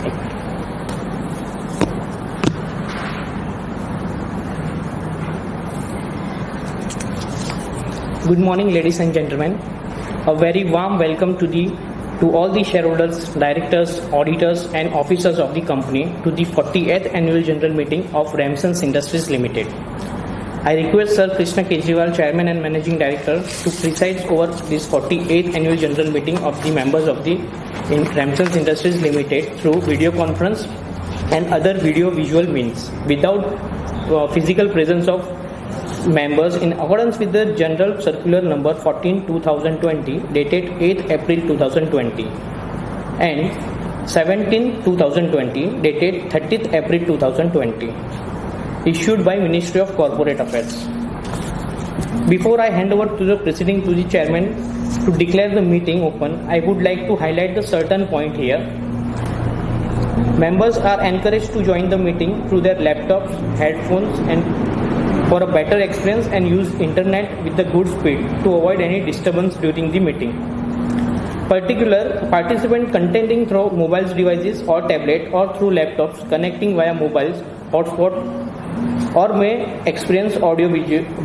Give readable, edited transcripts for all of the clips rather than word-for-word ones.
Good morning, ladies and gentlemen. A very warm welcome to all the shareholders, directors, auditors, and officers of the company to the 48th Annual General Meeting of Ramsons Industries Limited. I request Sir Krishna Kejriwal, Chairman and Managing Director, to preside over this 48th Annual General Meeting of the members of the Ramsons Industries Limited through video conference and other video-visual means without physical presence of members in accordance with the General Circular Number 14/2020 dated 8th April 2020 and 17/2020 dated 30th April 2020 issued by Ministry of Corporate Affairs. Before I hand over to the proceeding to the chairman to declare the meeting open, I would like to highlight the certain point here. Members are encouraged to join the meeting through their laptops, headphones, and for a better experience and use internet with the good speed to avoid any disturbance during the meeting. Particular participant contending through mobile devices or tablet or through laptops connecting via mobiles hotspot or may experience audio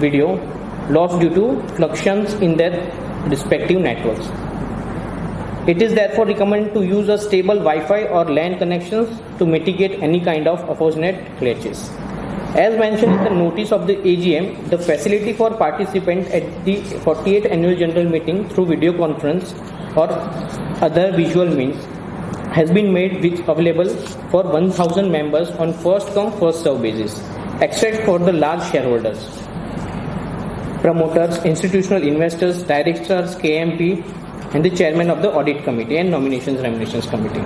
video loss due to fluctuations in their respective networks. It is therefore recommended to use a stable Wi-Fi or LAN connections to mitigate any kind of unfortunate glitches. As mentioned in the notice of the AGM, the facility for participants at the 48th Annual General Meeting through video conference or other visual means has been made available for 1,000 members on first-come, first-served basis, except for the large shareholders, promoters, institutional investors, directors, KMP, and the chairman of the Audit Committee and Nominations Remunerations Committee,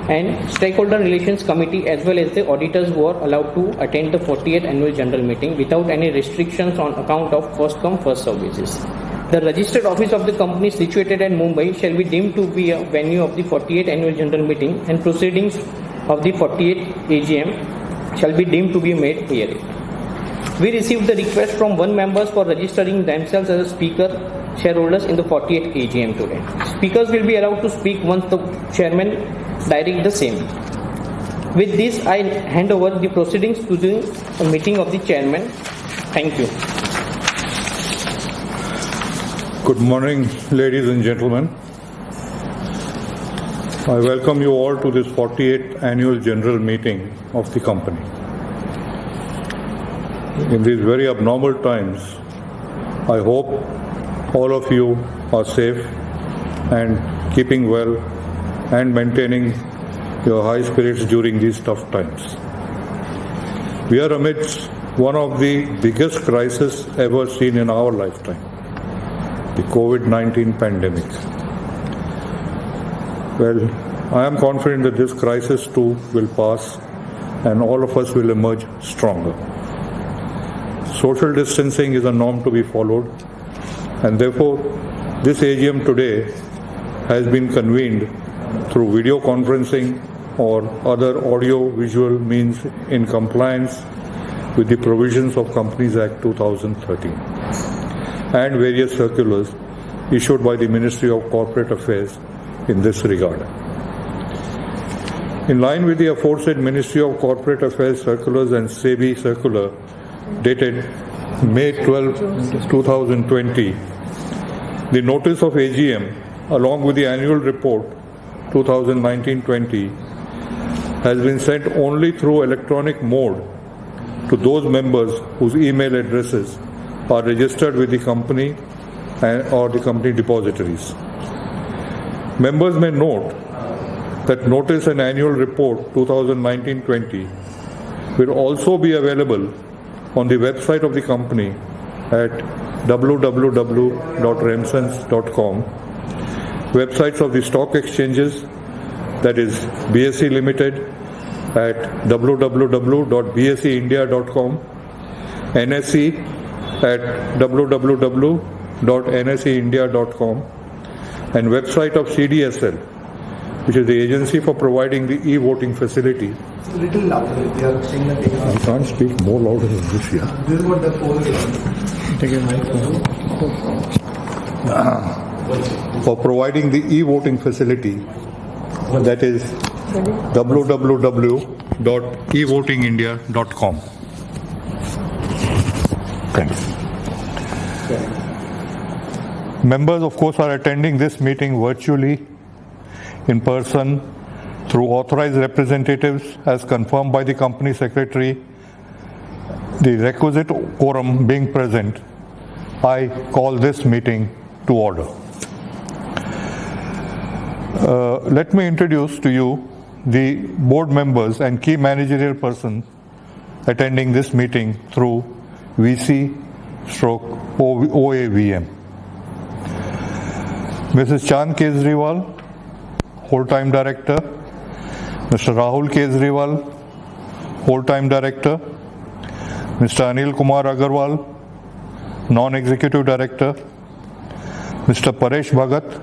and Stakeholder Relations Committee, as well as the auditors who are allowed to attend the 48th Annual General Meeting without any restrictions on account of first-come, first-served basis. The registered office of the company situated at Mumbai shall be deemed to be a venue of the 48th Annual General Meeting, and proceedings of the 48th AGM shall be deemed to be made here. We received the request from one member for registering themselves as a speaker shareholders in the 48th AGM today. Speakers will be allowed to speak once the chairman direct the same. With this, I hand over the proceedings to the meeting of the chairman. Thank you. Good morning, ladies and gentlemen. I welcome you all to this 48th Annual General Meeting of the company. In these very abnormal times, I hope all of you are safe and keeping well and maintaining your high spirits during these tough times. We are amidst one of the biggest crises ever seen in our lifetime, the COVID-19 pandemic. Well, I am confident that this crisis too will pass and all of us will emerge stronger. Social distancing is a norm to be followed, and therefore this AGM today has been convened through video conferencing or other audio-visual means in compliance with the provisions of Companies Act 2013 and various circulars issued by the Ministry of Corporate Affairs in this regard. In line with the aforesaid Ministry of Corporate Affairs circulars and SEBI circular dated May 12, 2020, the notice of AGM along with the annual report 2019-20 has been sent only through electronic mode to those members whose email addresses are registered with the company or the company depositories. Members may note that notice and annual report 2019-20 will also be available on the website of the company at www.ramsons.com, websites of the stock exchanges, that is BSE Limited at www.bseindia.com, NSE at www.nseindia.com, and website of CDSL, which is the agency for providing the e-voting facility. It's a little louder. They are saying that they I can't speak more louder than this here. This is what the phone is. Take a microphone. For providing the e-voting facility, that is www.evotingindia.com. Thanks. Members, of course, are attending this meeting virtually, in person, through authorized representatives as confirmed by the company secretary. The requisite quorum being present, I call this meeting to order. Let me introduce to you the board members and key managerial persons attending this meeting through VC/OAVM. Mrs. Chand Kejriwal, whole-time director. Mr. Rahul Kejriwal, whole-time director. Mr. Anil Kumar Agarwal, non-executive director. Mr. Paresh Bhagat,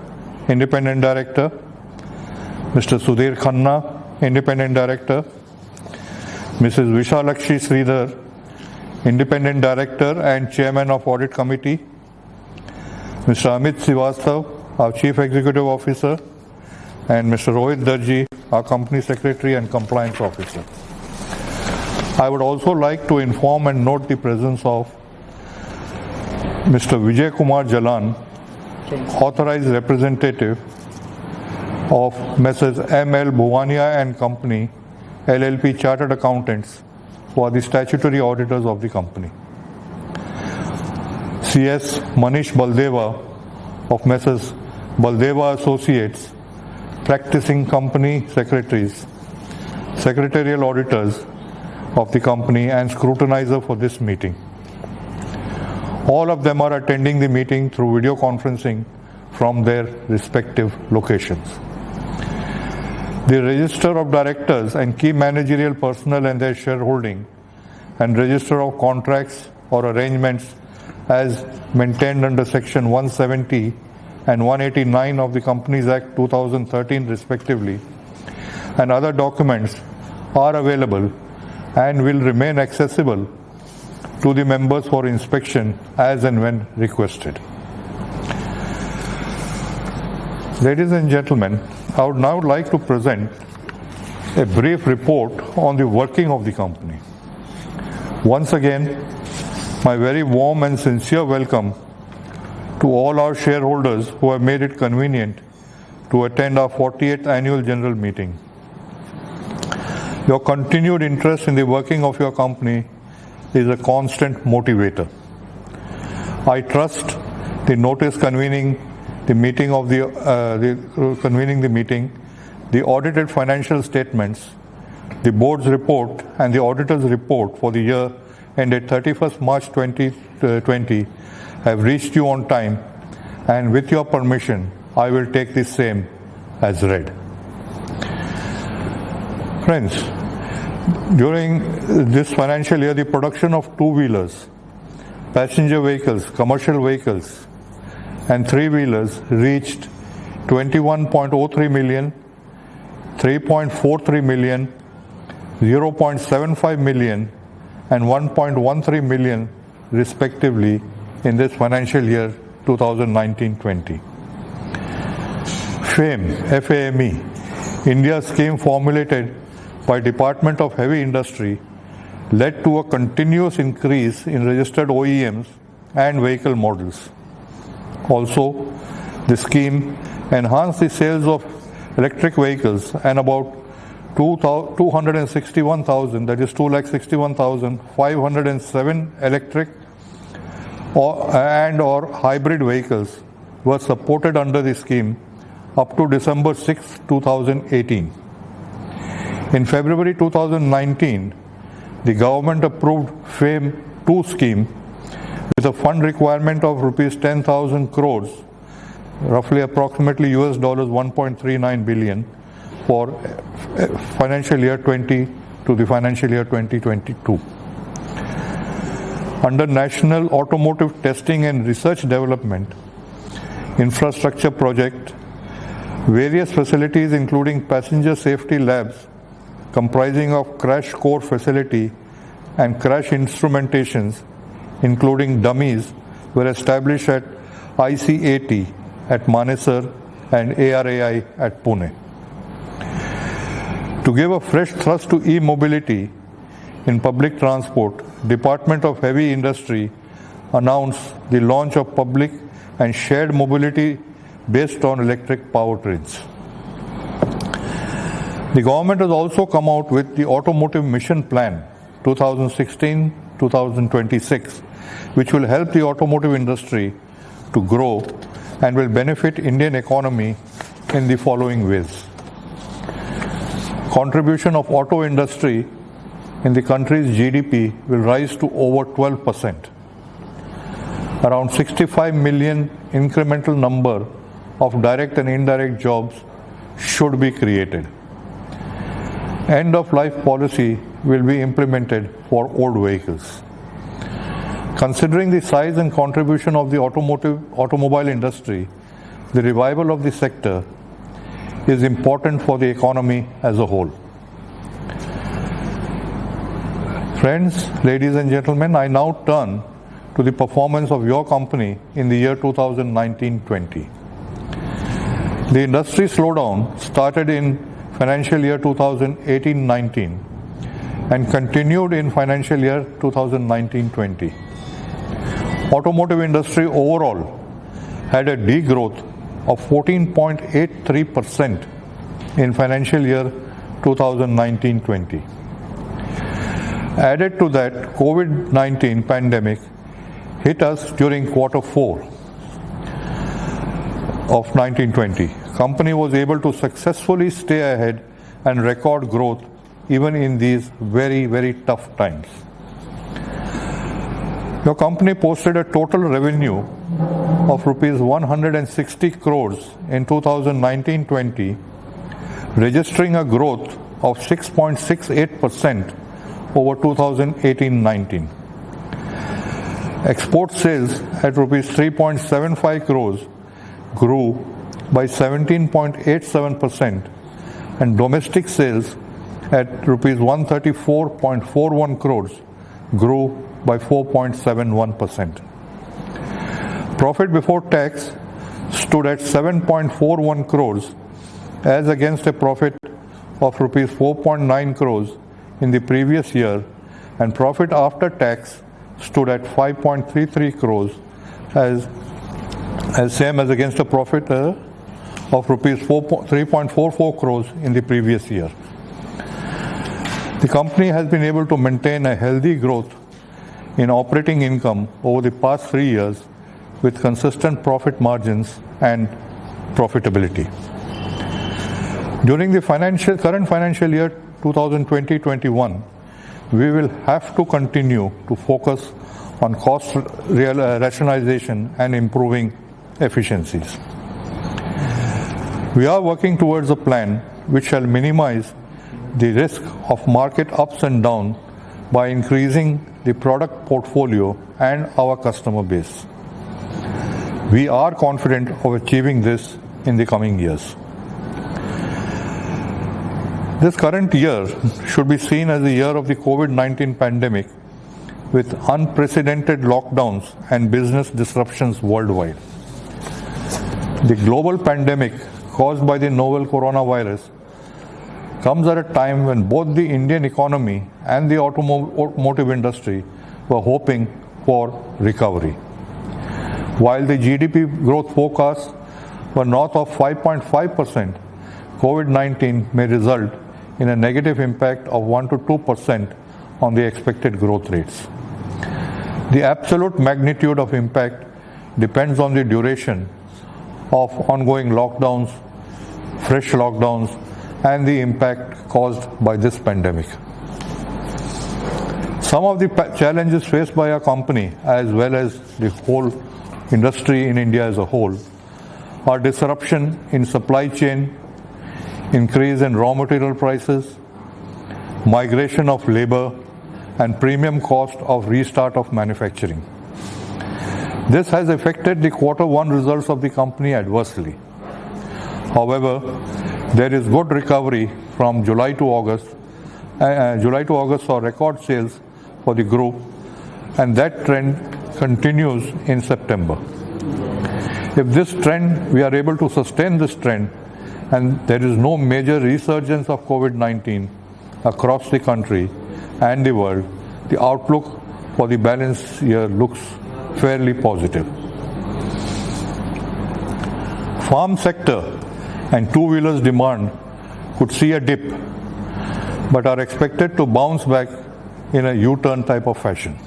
independent director. Mr. Sudhir Khanna, independent director. Mrs. Vishalakshi Sridhar, independent director and chairman of audit committee. Mr. Amit Srivastav, our chief executive officer, and Mr. Rohit Darji, our company secretary and compliance officer. I would also like to inform and note the presence of Mr. Vijay Kumar Jalan, authorized representative of Messrs. M.L. Bhuvania and Company, LLP Chartered Accountants, who are the statutory auditors of the company. C.S. Manish Baldeva of Messrs. Baldeva Associates, practicing company secretaries, secretarial auditors of the company and scrutinizer for this meeting. All of them are attending the meeting through video conferencing from their respective locations. The register of directors and key managerial personnel and their shareholding and register of contracts or arrangements as maintained under section 170 and 189 of the Companies Act 2013 respectively, and other documents are available and will remain accessible to the members for inspection as and when requested. Ladies and gentlemen, I would now like to present a brief report on the working of the company. Once again, my very warm and sincere welcome to all our shareholders who have made it convenient to attend our 48th annual general meeting. Your continued interest in the working of your company is a constant motivator. I trust the notice convening the meeting, the audited financial statements, the board's report, and the auditor's report for the year ended 31st March 2020 have reached you on time, and with your permission, I will take the same as read. Friends, during this financial year, the production of two-wheelers, passenger vehicles, commercial vehicles, and three-wheelers reached 21.03 million, 3.43 million, 0.75 million, and 1.13 million respectively in this financial year 2019-20. FAME, F-A-M-E, India scheme formulated by Department of Heavy Industry led to a continuous increase in registered OEMs and vehicle models. Also, the scheme enhanced the sales of electric vehicles, and about 261,000, that is 261,507 electric or hybrid vehicles were supported under the scheme up to December 6, 2018. In February 2019, the government approved FAME 2 scheme with a fund requirement of rupees 10,000 crores, roughly approximately US dollars 1.39 billion for financial year 20 to the financial year 2022. Under National Automotive Testing and Research Development Infrastructure Project, various facilities including passenger safety labs comprising of crash core facility and crash instrumentations, including dummies, were established at ICAT at Manesar and ARAI at Pune. To give a fresh thrust to e-mobility in public transport, Department of Heavy Industry announced the launch of public and shared mobility based on electric powertrains. The government has also come out with the Automotive Mission Plan 2016-2026, which will help the automotive industry to grow and will benefit Indian economy in the following ways. Contribution of auto industry in the country's GDP will rise to over 12%. Around 65 million incremental number of direct and indirect jobs should be created. End-of-life policy will be implemented for old vehicles. Considering the size and contribution of the automobile industry, the revival of the sector is important for the economy as a whole. Friends, ladies and gentlemen, I now turn to the performance of your company in the year 2019-20. The industry slowdown started in financial year 2018-19 and continued in financial year 2019-20. Automotive industry overall had a degrowth of 14.83% in financial year 2019-20. Added to that, COVID-19 pandemic hit us during quarter 4 of 1920. Company was able to successfully stay ahead and record growth even in these very, very tough times. Your company posted a total revenue of rupees 160 crores in 2019-20, registering a growth of 6.68% over 2018-19. Export sales at rupees 3.75 crores grew by 17.87% and domestic sales at rupees 134.41 crores grew by 4.71%. Profit before tax stood at 7.41 crores as against a profit of rupees 4.9 crores in the previous year, and profit after tax stood at 5.33 crores as same as against a profit of rupees 3.44 crores in the previous year. The company has been able to maintain a healthy growth in operating income over the past 3 years with consistent profit margins and profitability. During the current financial year 2020-21, we will have to continue to focus on cost rationalization and improving efficiencies. We are working towards a plan which shall minimize the risk of market ups and downs by increasing the product portfolio and our customer base. We are confident of achieving this in the coming years. This current year should be seen as the year of the COVID-19 pandemic with unprecedented lockdowns and business disruptions worldwide. The global pandemic caused by the novel coronavirus comes at a time when both the Indian economy and the automotive industry were hoping for recovery. While the GDP growth forecasts were north of 5.5%, COVID-19 may result in a negative impact of 1 to 2% on the expected growth rates. The absolute magnitude of impact depends on the duration of ongoing lockdowns, fresh lockdowns, and the impact caused by this pandemic. Some of the challenges faced by our company, as well as the whole industry in India as a whole, are disruption in supply chain, increase in raw material prices, migration of labor, and premium cost of restart of manufacturing. This has affected the quarter 1 results of the company adversely. However, there is good recovery from July to August. July to August saw record sales for the group, and that trend continues in September. If we are able to sustain this trend, and there is no major resurgence of COVID-19 across the country and the world, the outlook for the balance year looks fairly positive. Farm sector and two-wheelers demand could see a dip, but are expected to bounce back in a U-turn type of fashion.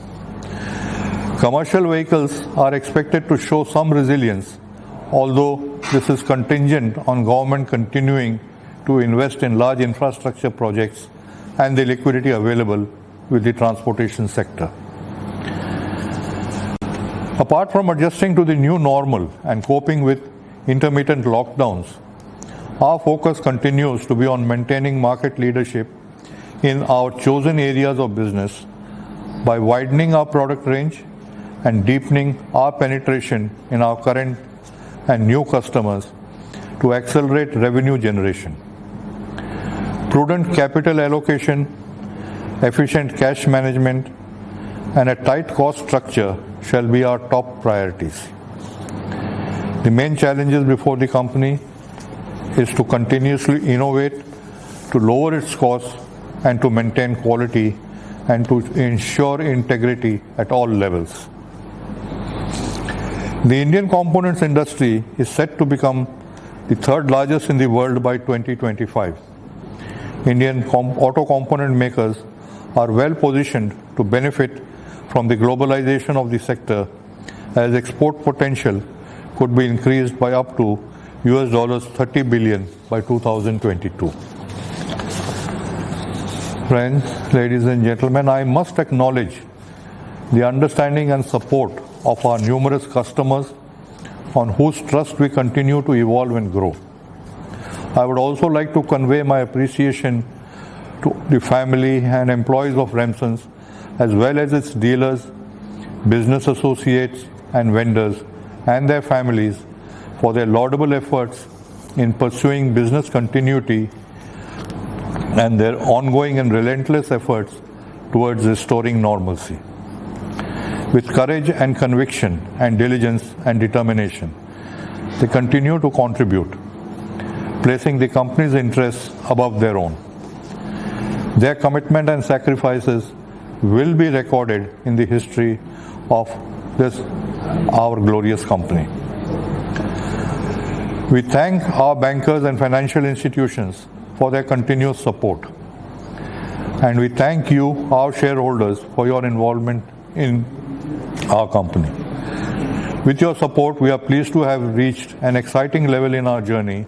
Commercial vehicles are expected to show some resilience, although this is contingent on government continuing to invest in large infrastructure projects and the liquidity available with the transportation sector. Apart from adjusting to the new normal and coping with intermittent lockdowns, our focus continues to be on maintaining market leadership in our chosen areas of business by widening our product range and deepening our penetration in our current and new customers to accelerate revenue generation. Prudent capital allocation, efficient cash management, and a tight cost structure shall be our top priorities. The main challenges before the company is to continuously innovate, to lower its costs, and to maintain quality and to ensure integrity at all levels. The Indian components industry is set to become the third largest in the world by 2025. Indian auto component makers are well positioned to benefit from the globalization of the sector, as export potential could be increased by up to $30 billion by 2022. Friends, ladies and gentlemen, I must acknowledge the understanding and support of our numerous customers on whose trust we continue to evolve and grow. I would also like to convey my appreciation to the family and employees of Remsons, as well as its dealers, business associates and vendors and their families for their laudable efforts in pursuing business continuity and their ongoing and relentless efforts towards restoring normalcy. With courage and conviction and diligence and determination, they continue to contribute, placing the company's interests above their own. Their commitment and sacrifices will be recorded in the history of our glorious company. We thank our bankers and financial institutions for their continuous support. And we thank you, our shareholders, for your involvement in our company. With your support, we are pleased to have reached an exciting level in our journey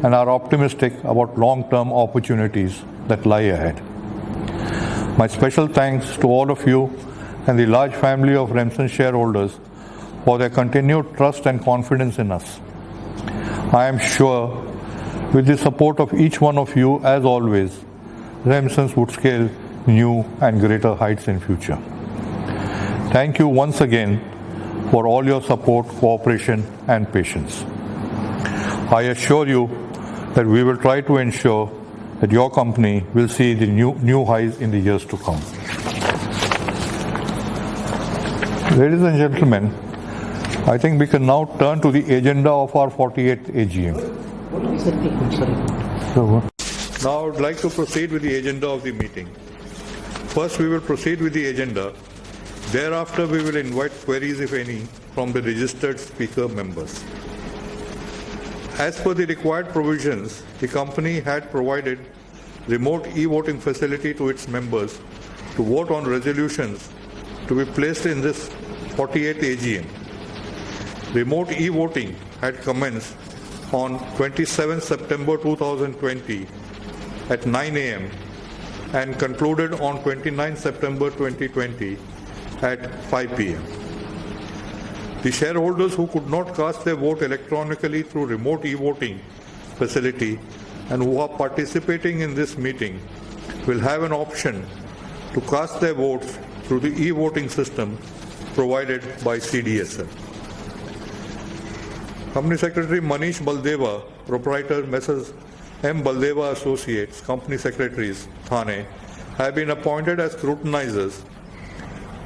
and are optimistic about long-term opportunities that lie ahead. My special thanks to all of you and the large family of Remsons shareholders for their continued trust and confidence in us. I am sure, with the support of each one of you, as always, Remsons would scale new and greater heights in future. Thank you once again for all your support, cooperation, and patience. I assure you that we will try to ensure that your company will see the new highs in the years to come. Ladies and gentlemen, I think we can now turn to the agenda of our 48th AGM. Now I would like to proceed with the agenda of the meeting. First, we will proceed with the agenda. Thereafter, we will invite queries, if any, from the registered speaker members. As per the required provisions, the company had provided remote e-voting facility to its members to vote on resolutions to be placed in this 48th AGM. Remote e-voting had commenced on 27 September 2020 at 9 a.m. and concluded on 29 September 2020 at 5 p.m. The shareholders who could not cast their vote electronically through remote e-voting facility and who are participating in this meeting will have an option to cast their votes through the e-voting system provided by CDSL. Company Secretary Manish Baldeva, proprietor Messrs. M. Baldeva Associates, Company Secretaries, Thane, have been appointed as scrutinizers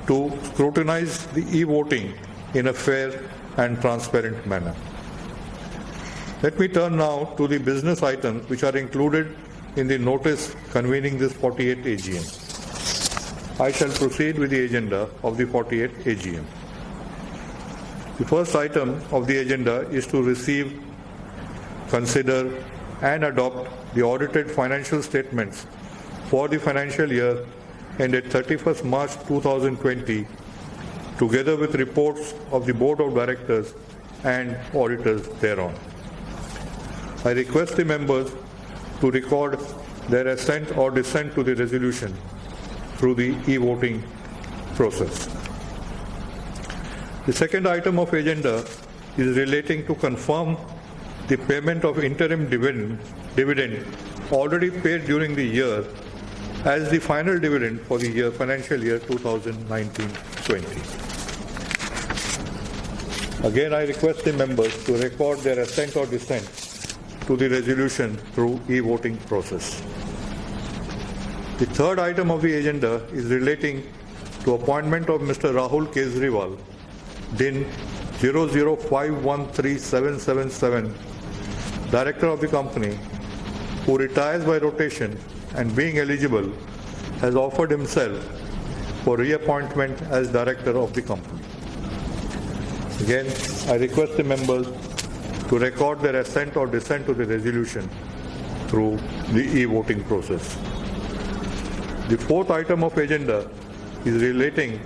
to scrutinize the e-voting in a fair and transparent manner. Let me turn now to the business items which are included in the notice convening this 48th AGM. I shall proceed with the agenda of the 48th AGM. The first item of the agenda is to receive, consider and adopt the audited financial statements for the financial year ended 31st March 2020, together with reports of the Board of Directors and auditors thereon. I request the members to record their assent or dissent to the resolution through the e-voting process. The second item of agenda is relating to confirm the payment of interim dividend already paid during the year as the final dividend for the financial year 2019-20. Again, I request the members to record their assent or dissent to the resolution through e-voting process. The third item of the agenda is relating to appointment of Mr. Rahul Kejriwal, DIN 005137777, Director of the company, who retires by rotation and being eligible has offered himself for reappointment as Director of the company. Again, I request the members to record their assent or dissent to the resolution through the e-voting process. The fourth item of agenda is relating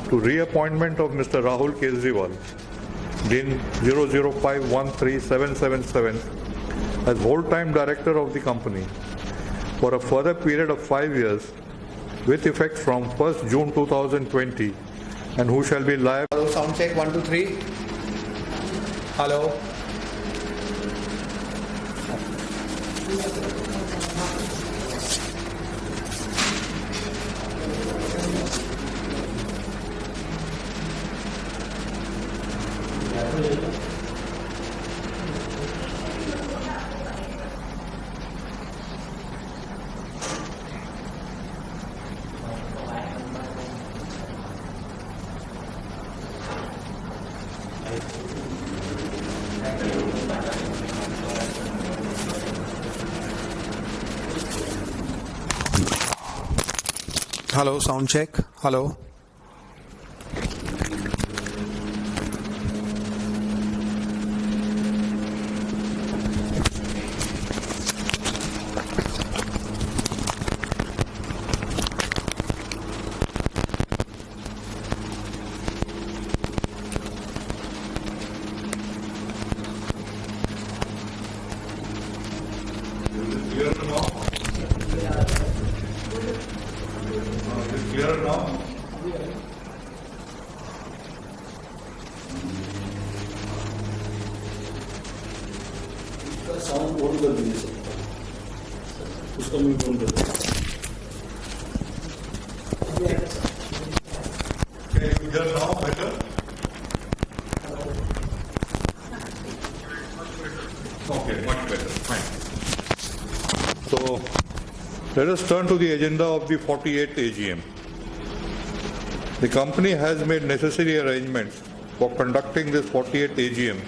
to reappointment of Mr. Rahul Kejriwal, DIN 005137777, as whole-time Director of the company for a further period of 5 years with effect from 1st June 2020, and who shall be liable. Hello, sound check 1, 2, 3. Hello. Hello, sound check. Hello. Clear now? Sound on कर दीजिए sir, उसका mute on कर दीजिए। Can you hear now better? Okay, much better. Fine. So, let us turn to the agenda of the 48th AGM. The company has made necessary arrangements for conducting this 48th AGM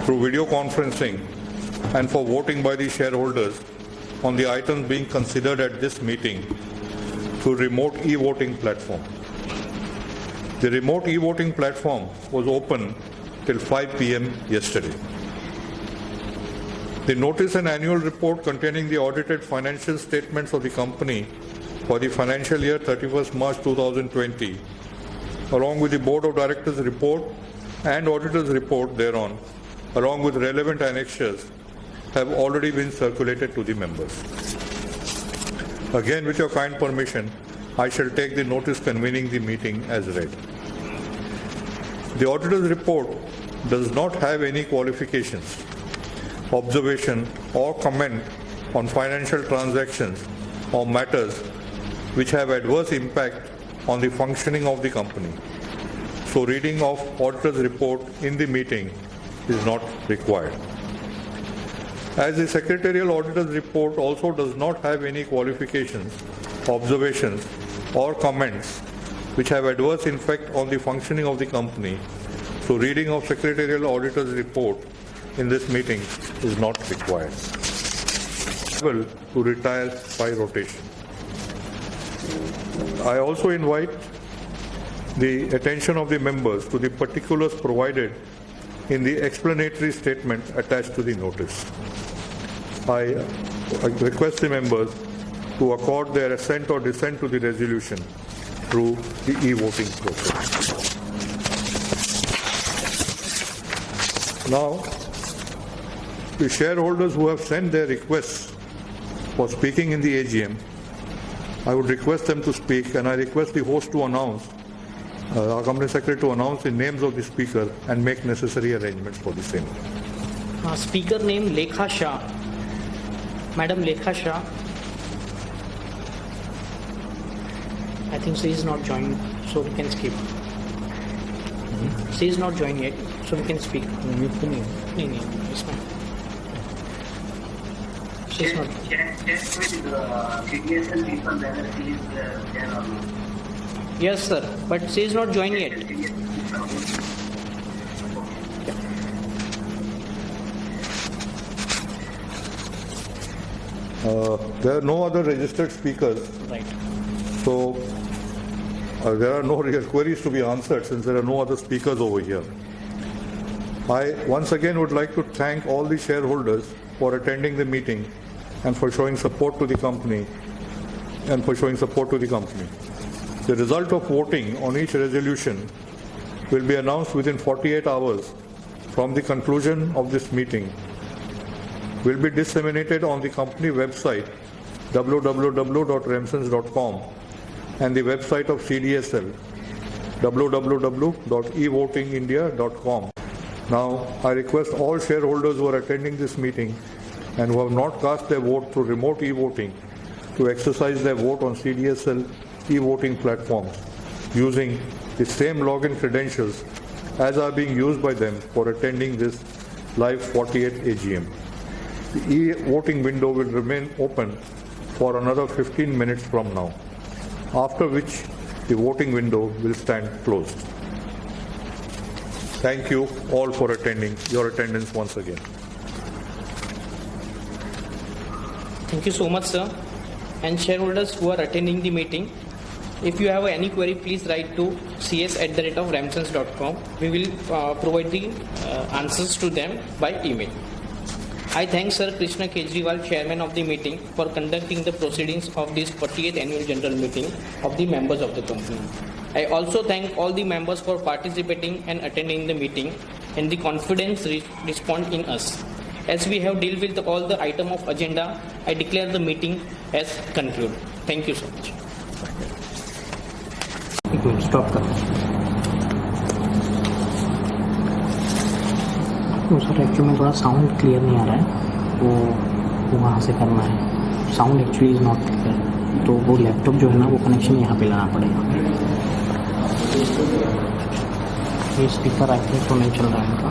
through video conferencing and for voting by the shareholders on the items being considered at this meeting through remote e-voting platform. The remote e-voting platform was open till 5 p.m. yesterday. The notice and annual report containing the audited financial statements of the company for the financial year 31st March 2020, along with the Board of Directors report and Auditors report thereon, along with relevant annexures, have already been circulated to the members. Again, with your kind permission, I shall take the notice convening the meeting as read. The Auditor's report does not have any qualifications, observation or comment on financial transactions or matters which have adverse impact on the functioning of the company. So reading of Auditor's report in the meeting is not required. As the Secretarial Auditor's report also does not have any qualifications, observations or comments which have adverse effect on the functioning of the company, so reading of Secretarial Auditor's report in this meeting is not required. To retire by rotation. I also invite the attention of the members to the particulars provided in the explanatory statement attached to the notice. I request the members to accord their assent or dissent to the resolution through the e-voting process. Now, the shareholders who have sent their requests for speaking in the AGM, I would request them to speak, and I request the host to announce, our company secretary to announce the names of the speaker and make necessary arrangements for the same. Speaker name Lekha Shah. Madam Lekha Shah. I think she is not joined, so we can skip. She is not joined yet, so we can speak. No, it's fine. She is not. Check with CDSL people whether she is there or not. Yes, sir, but she is not joined yet. There are no other registered speakers, Right. so there are no real queries to be answered since there are no other speakers over here. I once again would like to thank all the shareholders for attending the meeting and for showing support to the company The result of voting on each resolution will be announced within 48 hours from the conclusion of this meeting, will be disseminated on the company website www.remsons.com and the website of CDSL www.evotingindia.com. Now, I request all shareholders who are attending this meeting and who have not cast their vote through remote e-voting to exercise their vote on CDSL e-voting platforms using the same login credentials as are being used by them for attending this live 48th AGM. The e-voting window will remain open for another 15 minutes from now, after which the voting window will stand closed. Thank you all for your attendance once again. Thank you so much, sir. And shareholders who are attending the meeting, if you have any query, please write to cs@remsons.com. We will provide the answers to them by email. I thank Sir Krishna Kejriwal, Chairman of the meeting, for conducting the proceedings of this 40th Annual General Meeting of the members of the company. I also thank all the members for participating and attending the meeting and the confidence respond in us. As we have dealt with all the item of agenda, I declare the meeting as concluded. Thank you so much. Stop. Sir actually में थोड़ा sound clear नहीं आ रहा है, तो वहाँ से करना है. Sound actually is not clear, तो वो लैपटॉप जो है ना वो कनेक्शन यहाँ पे लाना पड़ेगा. ये स्पीकर आई थिंक तो नहीं चल रहा है इनका.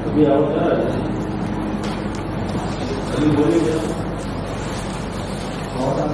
अभी आवाज आ रहा है? अभी बोलिए. आवाज आ रहा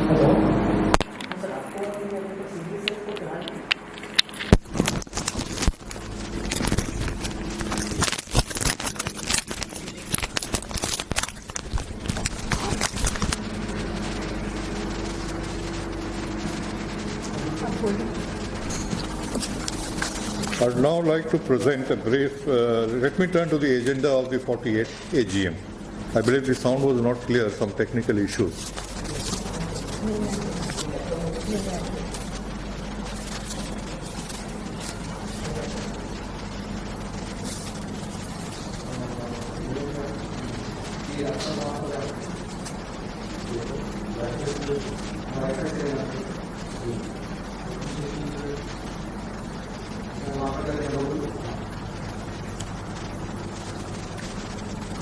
I'd now like to present a brief, let me turn to the agenda of the 48th AGM. I believe the sound was not clear, some technical issues.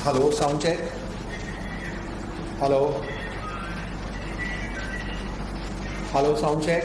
Hello, sound check. Hello. Hello, sound check.